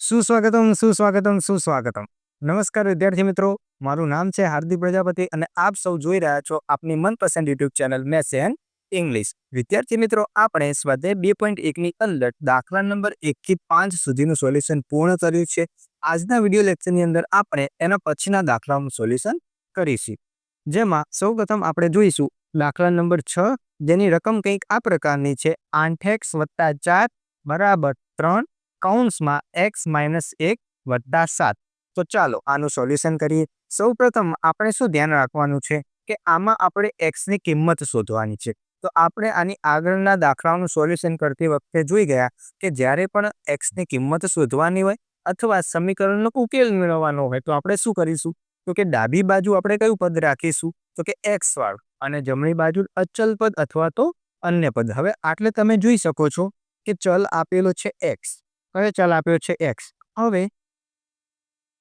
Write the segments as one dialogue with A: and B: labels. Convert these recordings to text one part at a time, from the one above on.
A: સુસ્વાગતમ, સુસ્વાગતમ, સુસ્વાગતમ. નમસ્કાર વિદ્યાર્થી મિત્રો, મારું નામ છે હાર્દિક પ્રજાપતિ અને આપ સૌ જોઈ રહ્યા છો આપની મનપસંદ YouTube channel maths and English. વિદ્યાર્થી મિત્રો, આપણે સ્વાધ્યાય 2.1ની અંદર દાખલા નંબર 1 થી 5 સુધીનું સોલ્યુશન પૂર્ણ કર્યું છે. આજના વિડીયો લેક્ચરની અંદર આપણે એના પછીના દાખલાનું સોલ્યુશન કરીશું. જેમાં સૌપ્રથમ આપણે જોઈશું દાખલા નંબર 6, જેની રકમ કંઈક આ પ્રકારની છે: 8x + 4 = 3 કૌંસમાં x - 1 + 7. તો ચાલો આનું સોલ્યુશન કરીએ. સૌપ્રથમ આપણે શું ધ્યાન રાખવાનું છે કે આમાં આપણે x ની કિંમત શોધવાની છે. તો આપણે આની આગળના દાખલાનું સોલ્યુશન કરતી વખતે જોઈ ગયા કે જ્યારે પણ x ની કિંમત શોધવાની હોય અથવા સમીકરણનો ઉકેલ મેળવવાનો હોય તો આપણે શું કરીશું? તો કે ડાબી બાજુ આપણે કયું પદ રાખીશું? તો કે x વાળું, અને જમણી બાજુ અચલ પદ અથવા તો અન્ય પદ. હવે આટલે તમે જોઈ શકો છો કે ચલ આપેલો છે x. કયો ચલ આપ્યો છે? x. હવે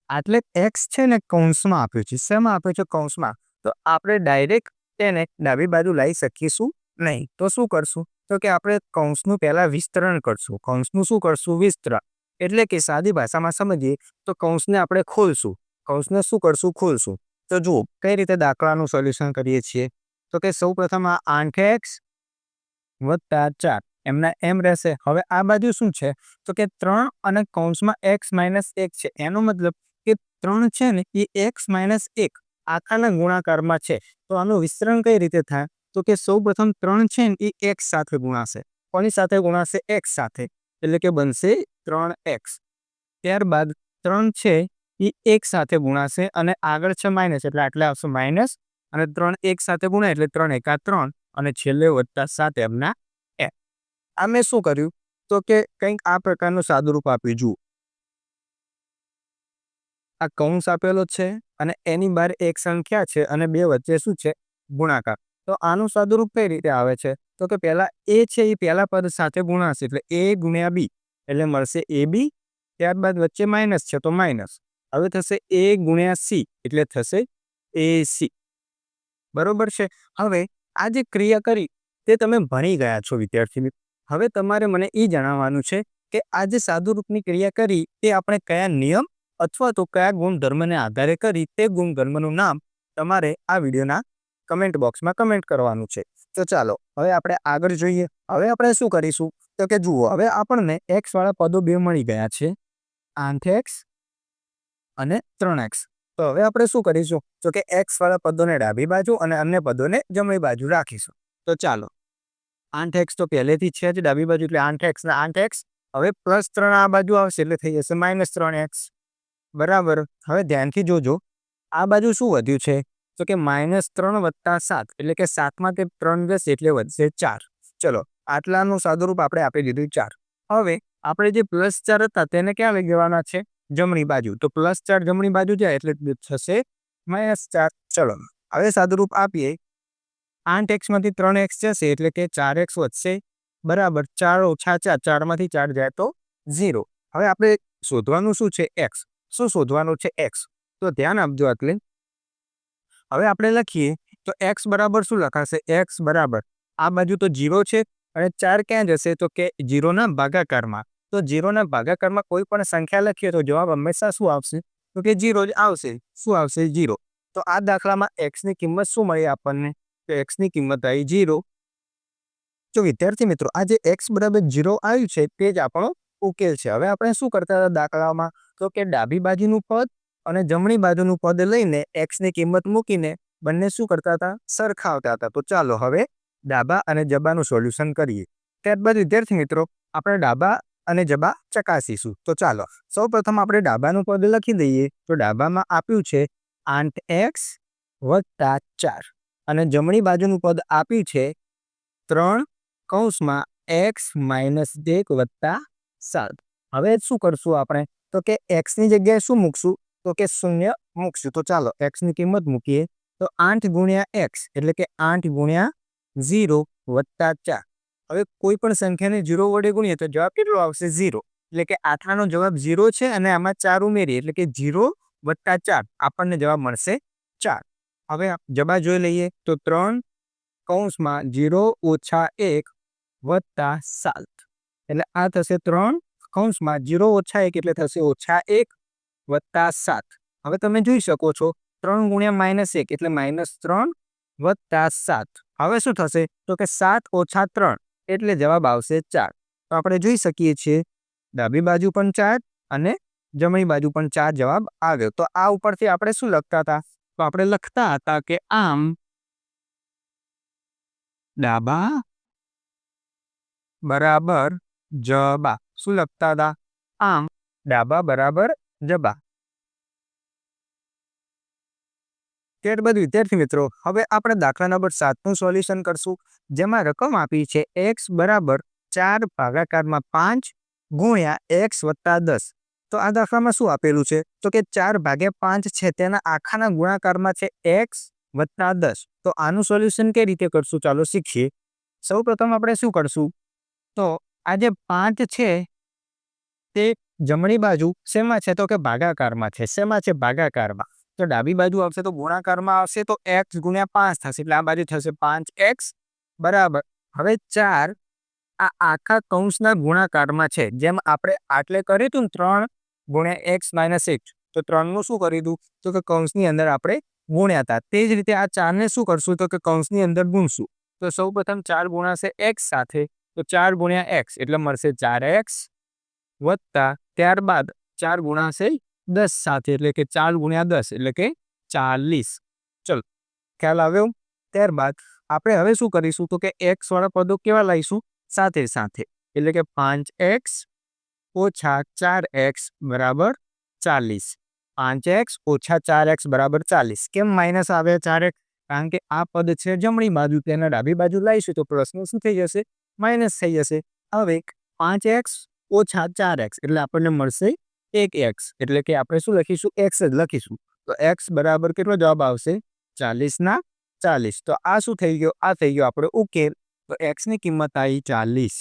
A: આટલે x છે ને કૌંસમાં આપ્યો છે. શેમાં આપ્યો છે? કૌંસમાં. તો આપણે ડાયરેક્ટ તેને ડાબી બાજુ લાવી શકીશું નહીં. તો શું કરશું? તો કે આપણે કૌંસનું પહેલા વિસ્તરણ કરશું. કૌંસનું શું કરશું? વિસ્તરણ. એટલે કે સાદી ભાષામાં સમજીએ તો કૌંસને આપણે ખોલશું. કૌંસને શું કરશું? ખોલશું. તો જુઓ કઈ રીતે દાખલાનું સોલ્યુશન કરીએ છીએ. તો કે સૌપ્રથમ આ 8x + 4 એમના એમ રહેશે. હવે આ બાજુ શું છે? તો કે 3 અને કૌંસમાં x - 1 છે. એનો મતલબ કે 3 છે ને એ x - 1 આખાના ગુણાકારમાં છે. તો આનું વિસ્તરણ કઈ રીતે થાય? તો કે સૌપ્રથમ 3 છે ને એ x સાથે ગુણાશે. કોની સાથે ગુણાશે? x સાથે. એટલે કે બનશે 3x. ત્યારબાદ 3 છે એ 1 સાથે ગુણાશે અને આગળ છે માઇનસ, એટલે આટલે આવશે માઇનસ, અને 3 1 સાથે ગુણાય એટલે 3 × 3 અને છેલ્લે +7 એમના એમ. આ મેં શું કર્યું? તો કે કંઈક આ પ્રકારનું સાદુરૂપ આપ્યું. જુઓ, આ કૌંસ આપેલો છે અને એની બહાર એક સંખ્યા છે અને બે વચ્ચે શું છે? ગુણાકાર. તો આનું સાદુરૂપ કઈ રીતે આવે છે? તો કે પહેલા a છે એ પહેલા પદ સાથે ગુણાશે એટલે a × b એટલે મળશે ab. ત્યારબાદ વચ્ચે માઇનસ છે તો માઇનસ. હવે થશે a × c એટલે થશે ac. બરોબર છે. હવે આ જે ક્રિયા કરી તે તમે ભણી ગયા છો વિદ્યાર્થી મિત્રો. હવે તમારે મને એ જણાવવાનું છે કે આ જે સાદુરૂપની ક્રિયા કરી તે આપણે કયા નિયમ અથવા તો કયા ગુણધર્મને આધારે કરી, તે ગુણધર્મનું નામ તમારે આ વિડીયોના કમેન્ટ બોક્સમાં કમેન્ટ કરવાનું છે. તો ચાલો હવે આપણે આગળ જોઈએ. હવે આપણે શું કરીશું? તો કે જુઓ, હવે આપણને x વાળા પદો બે મળી ગયા છે, 8x અને 3x. તો હવે આપણે શું કરીશું? તો કે x વાળા પદોને ડાબી બાજુ અને અન્ય પદોને જમણી બાજુ રાખીશું. તો ચાલો, 8x તો પહેલેથી છે જ ડાબી બાજુ એટલે 8x ને 8x. હવે +3 આ બાજુ આવશે એટલે થઈ જશે -3x. બરાબર. હવે ધ્યાનથી જોજો, આ બાજુ શું વધ્યું છે? તો કે -3 + 7 એટલે કે 7માંથી 3 જશે એટલે વધશે 4. ચલો, આટલાનું સાદુરૂપ આપણે આપી દીધું 4. હવે આપણે જે +4 હતા તેને ક્યાં લઈ જવાના છે? જમણી બાજુ. તો +4 જમણી બાજુ જાય એટલે થશે -4. ચલો હવે સાદુરૂપ આપીએ. 8x માંથી 3x જશે એટલે કે 4x વધશે. બરાબર. 4 - 4 4માંથી 4 જાય તો 0. હવે આપણે શોધવાનું શું છે? x. શું શોધવાનું છે? x. તો ધ્યાન આપજો આટલે. હવે આપણે લખીએ તો x બરાબર શું લખાશે? x બરાબર આ બાજુ તો 0 છે અને 4 ક્યાં જશે? તો કે 0ના ભાગાકારમાં. તો 0ના ભાગાકારમાં કોઈ પણ સંખ્યા લખીએ તો જવાબ હંમેશા શું આવશે? તો કે 0 જ આવશે. શું આવશે? 0. તો આ દાખલામાં x ની કિંમત શું મળી આપણને? તો x ની કિંમત આવી 0. તો વિદ્યાર્થી મિત્રો, આ જે x બરાબર 0 આવ્યું છે તે જ આપણો ઉકેલ છે. હવે આપણે શું કરતા હતા દાખલામાં? તો કે ડાબી બાજુનું પદ અને જમણી બાજુનું પદ લઈને x ની કિંમત મૂકીને બંને શું કરતા હતા? સરખાવતા હતા. તો ચાલો હવે ડાબા અને જબાનું સોલ્યુશન કરીએ. ત્યારબાદ વિદ્યાર્થી મિત્રો, આપણે ડાબા અને જબા ચકાસીશું. તો ચાલો સૌપ્રથમ આપણે ડાબાનું પદ લખી દઈએ. તો ડાબામાં આપ્યું છે 8x + 4 અને જમણી બાજુનું પદ આપ્યું છે 3 કૌંસમાં x - 1 + 7. હવે શું કરશું આપણે? તો કે x ની જગ્યાએ શું મૂકશું? તો કે 0 મૂકશું. તો ચાલો x ની કિંમત મૂકીએ. તો 8 × x એટલે કે 8 × 0 + 4. હવે કોઈ પણ સંખ્યાને 0 વડે ગુણીએ તો જવાબ કેટલો આવશે? 0. એટલે કે આટલાનો જવાબ 0 છે અને આમાં 4 ઉમેરીએ એટલે કે 0 + 4 આપણને જવાબ મળશે 4. હવે જબા જોઈ લઈએ. તો 3 કૌંસમાં 0 - 1 + 7 એટલે આ થશે 3 કૌંસમાં 0 ઓછા 1 એટલે થશે -1 વત્તા 7. હવે તમે જોઈ શકો છો 3 ગુણ્યા -1 એટલે -3 વત્તા 7. હવે શું થશે તો કે 7 ઓછા 3 એટલે જવાબ આવશે 4. તો આપણે જોઈ શકીએ છીએ ડાબી બાજુ પણ 4 અને જમણી બાજુ પણ 4 જવાબ આવ્યો. તો આ ઉપરથી આપણે શું લખતા હતા? તો આપણે લખતા હતા કે આમ ડાબા બરાબર જબા. શું લખતા હતા? આમ ડાબા બરાબર જબા. ત્યારબાદ વિદ્યાર્થી મિત્રો, હવે આપણે દાખલા નંબર 7નું સોલ્યુશન કરશું, જેમાં રકમ આપી છે x બરાબર 4 ભાગાકારમાં 5 ગુણ્યા x વત્તા 10. તો આ દાખલામાં શું આપેલું છે? તો કે 4 ભાગ્યા 5 છે તેના આખાના ગુણાકારમાં છે x વત્તા 10. તો આનું સોલ્યુશન કઈ રીતે કરશું? ચાલો શીખીએ. સૌ પ્રથમ આપણે શું કરશું? તો આ જે 5 છે તે જમણી બાજુ શેમાં છે? તો કે ભાગાકારમાં છે. શેમાં છે? ભાગાકારમાં. તો ડાબી બાજુ આવશે તો ગુણાકારમાં આવશે તો x ગુણ્યા 5 થશે, એટલે આ બાજુ થશે 5x બરાબર. હવે 4 આ આખા કૌંસના ગુણાકારમાં છે. જેમ આપણે આટલે કર્યું હતું ને 3 ગુણ્યા x માઇનસ 1, તો 3નું શું કર્યું? તો કે કૌંસની અંદર આપણે ગુણ્યા હતા. તે જ રીતે આ 4ને શું કરશું? તો કે કૌંસની અંદર ગુણશું. તો સૌ પ્રથમ 4 ગુણાશે x સાથે, તો 4 ગુણ્યા x એટલે મળશે 4x વત્તા ત્યારબાદ 4 ગુણાશે 10 સાથે, એટલે કે 4 ગુણ્યા 10 એટલે કે 40. ચલો, ખ્યાલ આવ્યો? ત્યારબાદ આપણે હવે શું કરીશું? તો કે x વાળા પદો કેવા લાવીશું? સાથે સાથે, એટલે કે 5x ઓછા 4x બરાબર 40. 5x ઓછા 4x બરાબર 40. કેમ માઇનસ આવે 4x? કારણ કે આ પદ છે જમણી બાજુ, તેના ડાબી બાજુ લાવીશું તો પ્રશ્ન શું થઈ જશે? માઇનસ થઈ જશે. હવે 5x ઓછા 4x એટલે આપણને મળશે 1x, એટલે કે આપણે શું લખીશું? x જ લખીશું. તો x બરાબર કેટલો જવાબ આવશે? 40 ના 40. તો આ શું થઈ ગયો? આ થઈ ગયો આપણો ઉકેલ. તો x ની કિંમત આવી 40.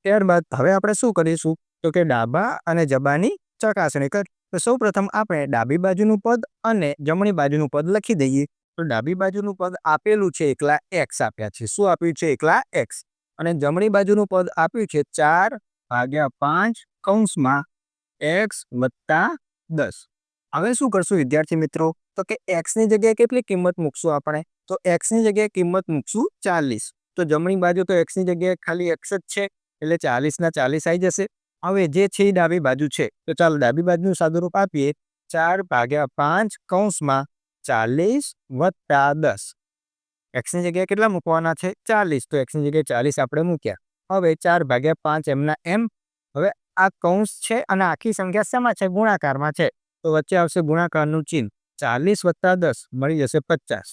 A: ત્યારબાદ હવે આપણે શું કરીશું? તો કે ડાબા અને જબાની ચકાસણી કર. તો સૌ પ્રથમ આપણે ડાબી બાજુનું પદ અને જમણી બાજુનું પદ લખી દઈએ. તો ડાબી બાજુનું પદ આપેલું છે એકલા x આપ્યા છે. શું આપ્યું છે? એકલા x. અને જમણી બાજુનું પદ આપ્યું છે 4 ભાગ્યા 5 કૌંસમાં x વત્તા 10. હવે શું કરશું વિદ્યાર્થી મિત્રો? તો કે x ની જગ્યાએ કેટલી કિંમત મૂકશું આપણે? તો x ની જગ્યાએ કિંમત મૂકશું 40. તો જમણી બાજુ તો x ની જગ્યાએ ખાલી x જ છે, એટલે 40 ના 40 આવી જશે. હવે જે છે એ ડાબી બાજુ છે, તો ચાલો ડાબી બાજુનું સાદુરૂપ આપીએ. 4 ભાગ્યા 5 કૌંસમાં 40 વત્તા 10. x ની જગ્યાએ કેટલા મૂકવાના છે? 40. તો x ની જગ્યાએ 40 આપણે મૂક્યા. હવે 4 ભાગ્યા 5 એમના એમ. હવે આ કૌંસ છે અને આખી સંખ્યા શેમાં છે? ગુણાકારમાં છે. તો વચ્ચે આવશે ગુણાકારનું ચિહ્ન. 40 વત્તા 10 મળી જશે 50.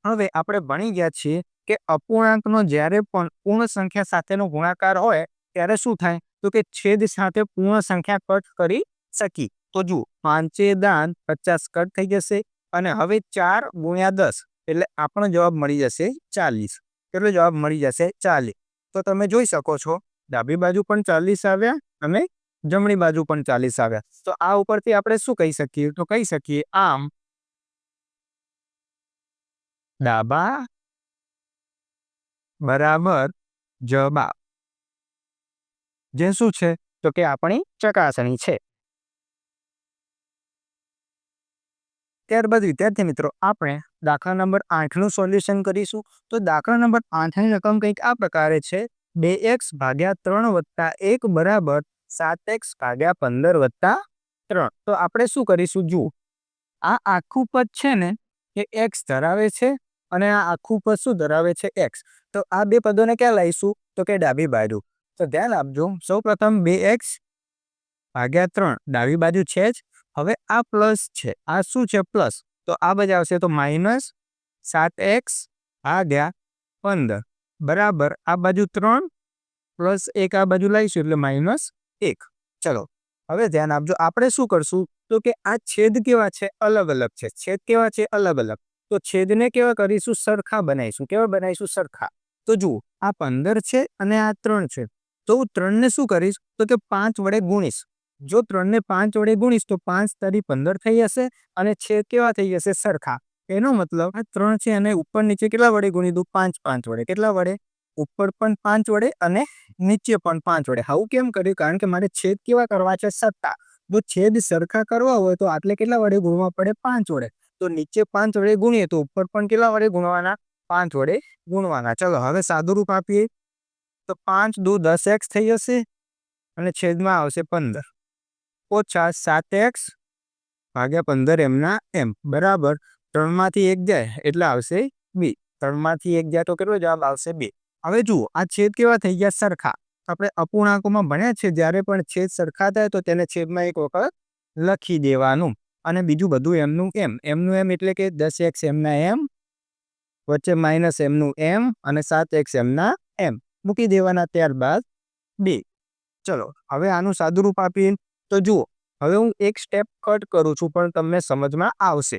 A: હવે આપણે ભણી ગયા છીએ કે અપૂર્ણાંકનો જ્યારે પણ પૂર્ણ સંખ્યા સાથેનો ગુણાકાર હોય ત્યારે શું થાય? તો કે છેદ સાથે પૂર્ણ સંખ્યા કટ કરી શકી. તો જુઓ 5 દાન 50 કટ થઈ જશે અને હવે 4 ગુણ્યા 10 એટલે આપણો જવાબ મળી જશે 40. કેટલો જવાબ મળી જશે? 40. તો તમે જોઈ શકો છો ડાબી બાજુ પણ 40 આવ્યા અને જમણી બાજુ પણ 40 આવ્યા. તો આ ઉપરથી આપણે શું કહી શકીએ? તો કહી શકીએ આમ ડાબા બરાબર જબા. જે શું છે? તો કે આપણી ચકાસણી છે. ત્યારબાદ વિદ્યાર્થી મિત્રો, આપણે દાખલા નંબર 8નું સોલ્યુશન કરીશું. તો દાખલા નંબર 8ની રકમ કંઈક આ પ્રકારે છે. 2x ભાગ્યા 3 વત્તા 1 બરાબર 7x ભાગ્યા 15 વત્તા 3. તો આપણે શું કરીશું? જુઓ, આ આખું પદ છે ને એ x ધરાવે છે અને આ આખું પદ શું ધરાવે છે? x. તો આ બે પદોને ક્યાં લાવીશું? તો કે ડાબી બાજુ. તો ધ્યાન આપજો, સૌ પ્રથમ 2x ભાગ્યા 3 ડાબી બાજુ છે જ. હવે આ પ્લસ છે, આ શું છે? પ્લસ. તો આ બાજુ આવશે તો માઇનસ 7x ભાગ્યા 15 બરાબર આ બાજુ 3 પ્લસ 1 આ બાજુ લાવીશું એટલે -1. ચલો, હવે ધ્યાન આપજો, આપણે શું કરશું? તો કે આ છેદ કેવા છે? અલગ અલગ છે. છેદ કેવા છે? અલગ અલગ. તો છેદને કેવા કરીશું? સરખા બનાવીશું. કેવા બનાવીશું? સરખા. તો જુઓ, આ 15 છે અને આ 3 છે. તો હું 3ને શું કરીશ? તો કે 5 વડે ગુણીશ. જો 3ને 5 વડે ગુણીશ તો 5 તારી 15 થઈ જશે અને છેદ કેવા થઈ જશે? સરખા. એનો મતલબ આ 3 છે અને ઉપર નીચે કેટલા વડે ગુણી દઉં? 5 5 વડે. કેટલા વડે? ઉપર પણ 5 વડે અને નીચે પણ 5 વડે. આવું કેમ કર્યું? કારણ કે મારે છેદ કેવા કરવા છે? સરખા. જો છેદ સરખા કરવા હોય તો આટલે કેટલા વડે ગુણવા પડે? 5 વડે. તો નીચે 5 વડે ગુણીએ તો ઉપર પણ કેટલા વડે ગુણવાના? 5 વડે ગુણવાના. ચલો હવે સાદું રૂપ આપીએ તો 5 દુ 10x થઈ જશે અને છેદમાં આવશે 15 ઓછા 7x ભાગ્યા 15 એમના એમ બરાબર 3 માંથી 1 જાય એટલે આવશે 2. 3 માંથી 1 જાય તો કેટલો જવાબ આવશે? 2. હવે જુઓ આ છેદ કેવા થઈ ગયા? સરખા. આપણે અપૂર્ણાંકોમાં ભણ્યા છે જ્યારે પણ છેદ સરખા થાય તો તેને છેદમાં એક વખત લખી દેવાનું અને બીજું બધું એમનું એમ. એમનું એમ એટલે કે 10x એમના એમ વચ્ચે માઇનસ એમનું એમ અને 7x એમના એમ મૂકી દેવાના. ત્યારબાદ 2. ચલો હવે આનું સાદું રૂપ આપીએ તો જુઓ હવે હું એક સ્ટેપ કટ કરું છું પણ તમને સમજમાં આવશે.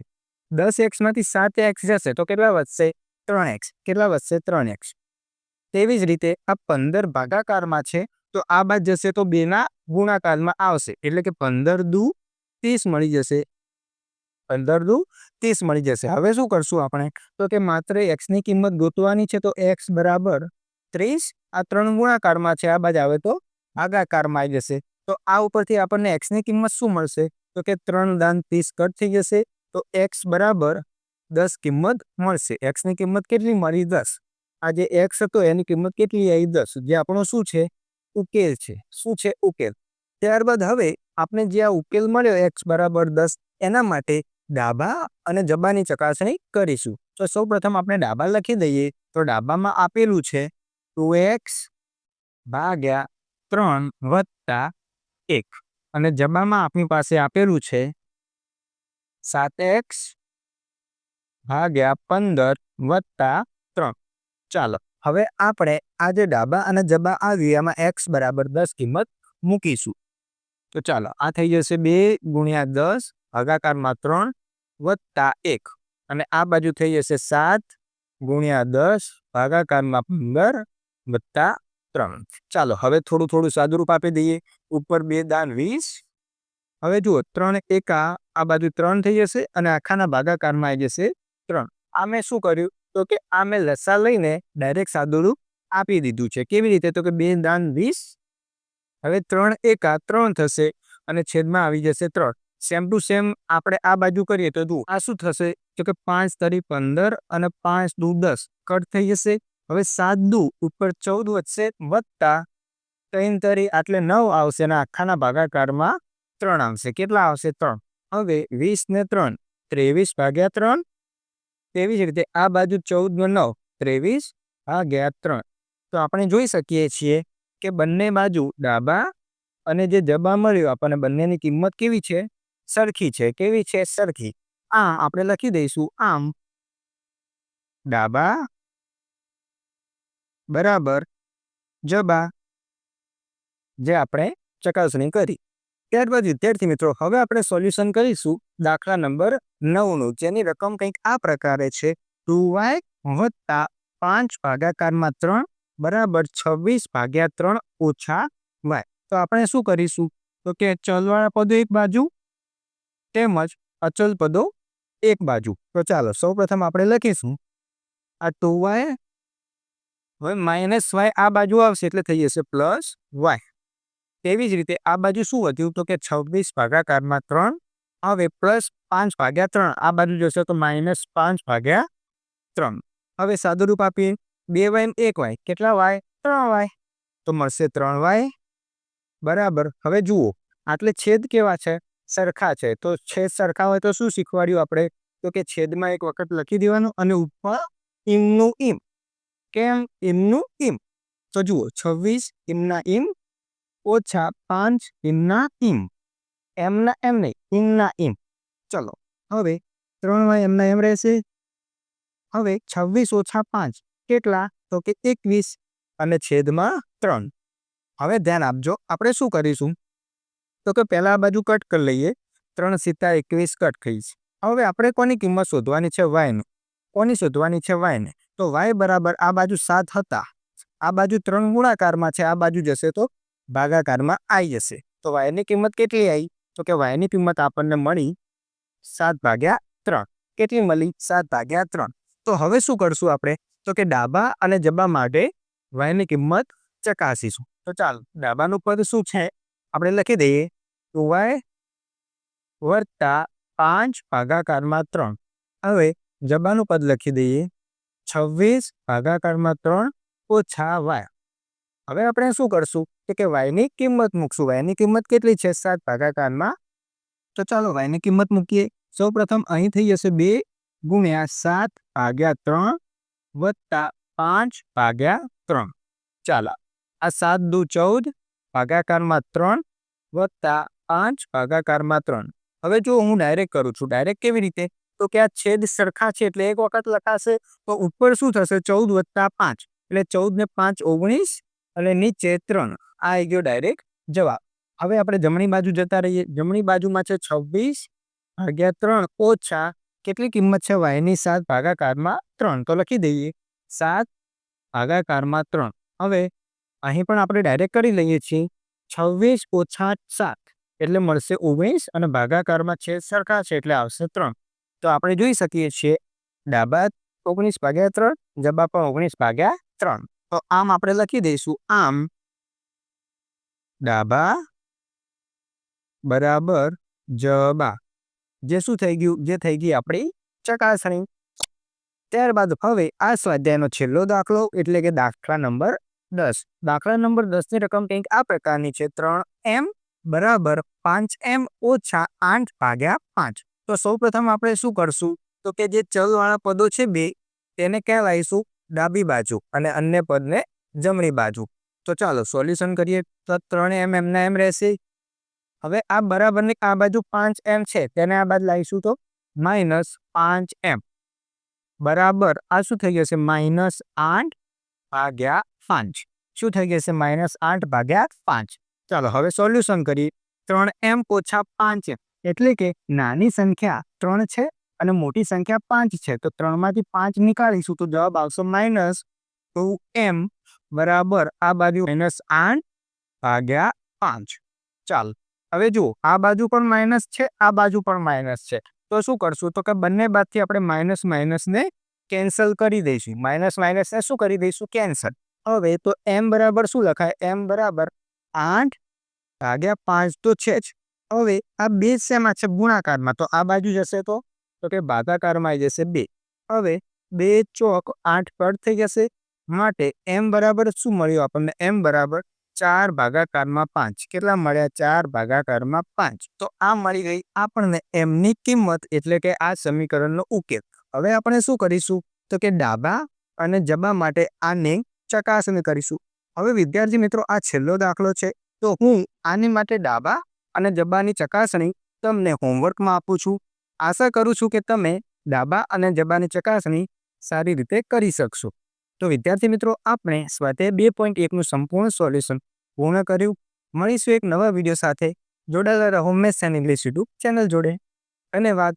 A: 10x માંથી 7x જશે તો કેટલા વધશે? 3x. કેટલા વધશે? 3x. તેવી જ રીતે આ 15 ભાગાકારમાં છે તો આ બાદ જશે તો 2 ના ગુણાકારમાં આવશે એટલે કે 15 દુ 30 મળી જશે. 15 દુ 30 મળી જશે. હવે શું કરશું આપણે? તો કે માત્ર x ની કિંમત ગોતવાની છે તો x બરાબર 30. આ 3 ગુણાકારમાં છે આ બાજુ આવે તો ભાગાકારમાં આવી જશે. તો આ ઉપરથી આપણને x ની કિંમત શું મળશે? તો કે 3 દાન 30 કટ થઈ જશે તો x બરાબર 10 કિંમત મળશે. x ની કિંમત કેટલી મળી? 10. આ જે x હતો એની કિંમત કેટલી આવી? 10. જે આપણો શું છે? ઉકેલ છે. શું છે? ઉકેલ. ત્યારબાદ હવે આપણે જે આ ઉકેલ મળ્યો x બરાબર 10 એના માટે ડાબા અને જબાની ચકાસણી કરીશું. તો સૌપ્રથમ આપણે ડાબા લખી દઈએ તો ડાબામાં આપેલું છે 2x ભાગ્યા 3 વત્તા 1 અને જબામાં આપણી પાસે આપેલું છે 7x ભાગ્યા 15 વત્તા 3. ચાલો હવે આપણે આ જે ડાબા અને જબા આવ્યું એમાં x બરાબર 10 કિંમત મૂકીશું. તો ચાલો આ થઈ જશે 2 ગુણ્યા 10 ભાગાકારમાં 3 વત્તા 1 અને આ બાજુ થઈ જશે 7 ગુણ્યા 10 ભાગાકારમાં 15 વત્તા 3. ચાલો હવે થોડું થોડું સાદું રૂપ આપી દઈએ. ઉપર 2 દાન 20. હવે જુઓ 3 એકા આ બાજુ 3 થઈ જશે અને આખાના ભાગાકારમાં આવી જશે 3. આ મેં શું કર્યું? તો કે આ મેં લસા લઈને ડાયરેક્ટ સાદું રૂપ આપી દીધું છે. કેવી રીતે? તો કે 2 દાન 20. હવે 3 એકા 3 થશે અને છેદમાં આવી જશે 3. સેમ ટુ સેમ આપણે આ બાજુ કરીએ તો જુઓ આ શું થશે? તો કે 5 તરી 15 અને 5 દુ 10 કટ થઈ જશે. હવે 7 દુ ઉપર 14 વધશે વત્તા 3 તરી આટલે 9 આવશે અને આખાના ભાગાકારમાં 3 આવશે. કેટલા આવશે? 3. હવે 20 ને 3 23 ભાગ્યા 3. તેવી જ રીતે આ બાજુ 14 નો 9 23 ભાગ્યા 3. તો આપણે જોઈ શકીએ છીએ કે બંને બાજુ ડાબા અને જે જબા મળ્યું આપણને બંનેની કિંમત કેવી છે? સરખી છે. કેવી છે? સરખી. આ આપણે લખી દઈશું આમ ડાબા બરાબર જબા જે આપણે ચકાસણી કરી. ત્યારબાદ વિદ્યાર્થી મિત્રો હવે આપણે સોલ્યુશન કરીશું દાખલા નંબર 9નું જેની રકમ કંઈક આ પ્રકારે છે 2y વત્તા 5 ભાગાકારમાં 3 બરાબર 26 ભાગ્યા 3 ઓછા y. તો આપણે શું કરીશું? તો કે ચલવાળા પદો એક બાજુ તેમજ અચલ પદો એક બાજુ. તો ચાલો સૌપ્રથમ આપણે લખીશું આ 2y હવે માઇનસ y આ બાજુ આવશે એટલે થઈ જશે પ્લસ y. તેવી જ રીતે આ બાજુ શું વધ્યું? તો કે 26 ભાગાકારમાં 3 હવે પ્લસ 5 ભાગ્યા 3 આ બાજુ જશે તો માઇનસ 5 ભાગ્યા 3. હવે સાદું રૂપ આપીએ 2y ને 1y કેટલા y? 3y. તો મળશે 3y બરાબર. હવે જુઓ આટલે છેદ કેવા છે? સરખા છે. તો છેદ સરખા હોય તો શું શીખવાડ્યું આપણે? તો કે છેદમાં એક વખત લખી દેવાનું અને ઉપર ઇમનું ઇમ. કેમ? ઇમનું ઇમ. તો જુઓ 26 ઇમના ઇમ ઓછા 5 ઇમના ઇમ. એમના એમ નહીં, ઇમના ઇમ. ચલો હવે 3y એમના એમ રહેશે. હવે 26 ઓછા 5 કેટલા? તો કે 21 અને છેદમાં 3. હવે ધ્યાન આપજો આપણે શું કરીશું? તો કે પહેલા આ બાજુ કટ કરી લઈએ. 3 સીતા 21 કટ થઈશ. હવે આપણે કોની કિંમત શોધવાની છે? y. કોની શોધવાની છે? y ને. તો y બરાબર આ બાજુ 7 હતા. આ બાજુ 3 ગુણાકારમાં છે આ બાજુ જશે તો ભાગાકારમાં આવી જશે. તો y ની કિંમત કેટલી આવી? તો કે y ની કિંમત આપણને મળી 7 ભાગ્યા 3. કેટલી મળી? 7 ભાગ્યા 3. તો હવે શું કરશું આપણે? તો કે ડાબા અને જબા માટે વાયની કિંમત ચકાસીશું. તો ચાલો ડાબાનું પદ શું છે આપણે લખી દઈએ 2y વત્તા 5 ભાગાકારમાં 3. હવે જબાનું પદ લખી દઈએ 26 ભાગાકારમાં 3 ઓછા y. હવે આપણે શું કરશું કે વાયની કિંમત મૂકશું. વાયની કિંમત કેટલી છે 7 ભાગાકારમાં. તો ચાલો વાયની કિંમત મૂકીએ. સૌ પ્રથમ અહીં થઈ જશે 2 ગુણ્યા 7 ભાગ્યા 3 વત્તા 5 ભાગ્યા 3. ચાલો આ 7 દુ 14 ભાગાકારમાં 3 વત્તા 5 ભાગાકારમાં 3. હવે જો હું ડાયરેક્ટ કરું છું, ડાયરેક્ટ કેવી રીતે? તો કે આ છેદ સરખા છે એટલે એક વખત લખાશે. તો ઉપર શું થશે 14 વત્તા 5 એટલે 14 ને 5 19 અને નીચે 3. આ આવી ગયો ડાયરેક્ટ જવાબ. હવે આપણે જમણી બાજુ જતા રહીએ. જમણી બાજુમાં છે 26 ભાગ્યા 3 ઓછા કેટલી કિંમત છે વાયની 7 ભાગાકારમાં 3. તો લખી દઈએ 7 ભાગાકારમાં 3. હવે અહીં પણ આપણે ડાયરેક્ટ કરી લઈએ છીએ 26 ઓછા 7 એટલે મળશે 19 અને ભાગાકારમાં છેદ સરખા છે એટલે આવશે 3. તો આપણે જોઈ શકીએ છીએ ડાબા 19 ભાગ્યા 3, જબા પણ 19 ભાગ્યા 3. તો આમ આપણે લખી દઈશું આમ ડાબા બરાબર જબા, જે શું થઈ ગયું, જે થઈ ગઈ આપણી ચકાસણી. ત્યારબાદ હવે આ સ્વાધ્યાયનો છેલ્લો દાખલો એટલે કે દાખલા નંબર 10. દાખલા નંબર 10ની રકમ કંઈક આ પ્રકારની છે 3m બરાબર 5m ઓછા 8 ભાગ્યા 5. તો સૌ પ્રથમ આપણે શું કરશું તો કે જે ચલવાળા પદો છે બે તેને ક્યાં લાવીશું ડાબી બાજુ અને અન્ય પદને જમણી બાજુ. તો ચાલો સોલ્યુશન કરીએ. તો 3m એમના એમ રહેશે. હવે આ બરાબરની આ બાજુ 5m છે તેને આ બાજુ લાવીશું તો -5m બરાબર આ શું થઈ જશે -8 ભાગ્યા 5. શું થઈ જશે -8 ભાગ્યા 5. ચાલો હવે સોલ્યુશન કરીએ. 3m ઓછા 5m એટલે કે નાની સંખ્યા 3 છે અને મોટી સંખ્યા 5 છે. તો 3 માંથી 5 નીકાળીશું તો જવાબ આવશે -2m બરાબર આ બાજુ -8 ભાગ્યા 5. ચાલો હવે જુઓ આ બાજુ પણ માઇનસ છે, આ બાજુ પણ માઇનસ છે. તો શું કરશું તો કે બંને બાજુથી આપણે માઇનસ માઇનસને કેન્સલ કરી દઈશું. માઇનસ માઇનસને શું કરી દઈશું કેન્સલ. હવે તો m બરાબર શું લખાય m બરાબર 8 ભાગ્યા 5 તો છે જ. હવે આ બે શેમાં છે ગુણાકારમાં. તો આ બાજુ જશે તો કે ભાગાકારમાં આવી જશે 2. હવે 2 ચોક 8 કટ થઈ જશે માટે m બરાબર શું મળ્યું આપણને m બરાબર 4 ભાગાકારમાં 5. કેટલા મળ્યા 4 ભાગાકારમાં 5. તો આ મળી ગઈ આપણને m ની કિંમત એટલે કે આ સમીકરણનો ઉકેલ. હવે આપણે શું કરીશું તો કે ડાબા અને જબા માટે આને ચકાસણી કરીશું. હવે વિદ્યાર્થી મિત્રો આ છેલ્લો દાખલો છે તો હું આની માટે ડાબા અને જબાની ચકાસણી તમને હોમવર્કમાં આપું છું. આશા કરું છું કે તમે ડાબા અને જબાની ચકાસણી સારી રીતે કરી શકશો. તો વિદ્યાર્થી મિત્રો આપણે સ્વાધ્યાય 2.1નું સંપૂર્ણ સોલ્યુશન પૂર્ણ કર્યું. મળીશું એક નવા વિડીયો સાથે. જોડાયેલા રહો maths and English YouTube channel જોડે. ધન્યવાદ.